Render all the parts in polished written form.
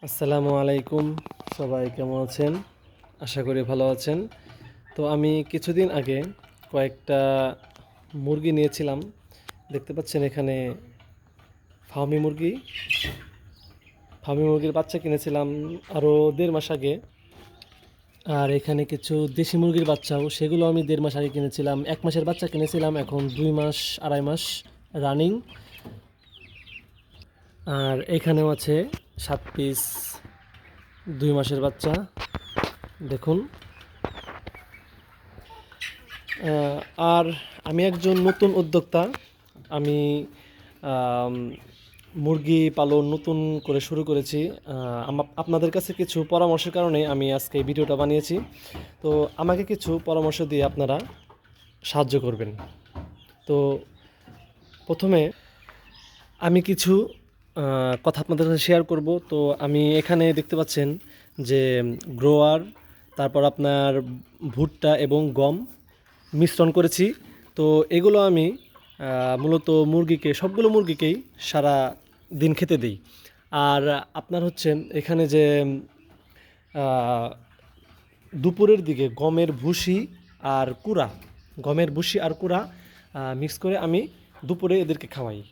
আসসালামু আলাইকুম। সবাই কেমন আছেন? আশা করি ভালো আছেন। তো আমি কিছুদিন আগে কয়েকটা মুরগি নিয়েছিলাম। দেখতে পাচ্ছেন এখানে ফার্মি মুরগি। ফার্মি মুরগির বাচ্চা কিনেছিলাম আরও ১.৫ মাস আগে। আর এখানে কিছু দেশি মুরগির বাচ্চাও, সেগুলো আমি ১.৫ মাস আগে কিনেছিলাম। ১ মাসের বাচ্চা কিনেছিলাম, এখন ২ মাস ২.৫ মাস রানিং। আর এখানেও আছে ৭ পিস ২ মাসের বাচ্চা। দেখুন। আর আমি একজন নতুন উদ্যোক্তা। আমি আম মুরগি পালন নতুন করে শুরু করেছি। আপনাদের কাছে কিছু পরামর্শের কারণে আমি আজকে এই ভিডিওটা বানিয়েছি। তো আমাকে কিছু পরামর্শ দিয়ে আপনারা সাহায্য করবেন। তো প্রথমে আমি কিছু কথা আপনাদের সাথে শেয়ার করব। তো আমি এখানে দেখতে পাচ্ছেন যে গ্রোয়ার, তারপর আপনার ভুট্টা এবং গম মিশ্রণ করেছি। তো এগুলো আমি মূলত সবগুলো মুরগিকেই সারা দিন খেতে দিই। আর আপনার হচ্ছেন এখানে যে দুপুরের দিকে গমের ভুসি আর কুড়া মিক্স করে আমি দুপুরে এদেরকে খাওয়াই।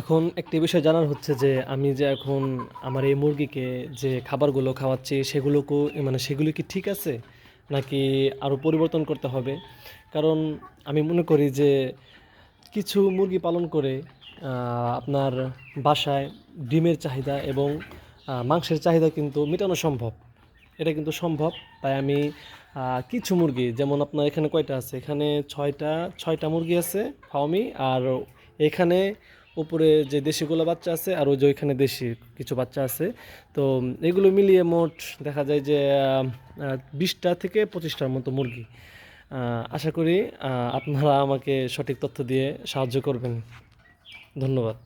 এখন একটি বিষয় জানার হচ্ছে যে আমি যে এখন আমার এই মুরগিকে যে খাবারগুলো খাওয়াচ্ছি সেগুলো কি ঠিক আছে, নাকি আরও পরিবর্তন করতে হবে? কারণ আমি মনে করি যে কিছু মুরগি পালন করে আপনার বাসায় ডিমের চাহিদা এবং মাংসের চাহিদা কিন্তু মেটানো সম্ভব। এটা কিন্তু সম্ভব। তাই আমি কিছু মুরগি, যেমন আপনার এখানে কয়টা আছে, এখানে ছয়টা মুরগি আছে ফার্মি। আর এখানে উপরে যে দেশিগুলো বাচ্চা আছে, আর ওই যে ওইখানে দেশি কিছু বাচ্চা আছে। তো এগুলো মিলিয়ে মোট দেখা যায় যে 20টা থেকে 25টার মতো মুরগি। আশা করি আপনারা আমাকে সঠিক তথ্য দিয়ে সাহায্য করবেন। ধন্যবাদ।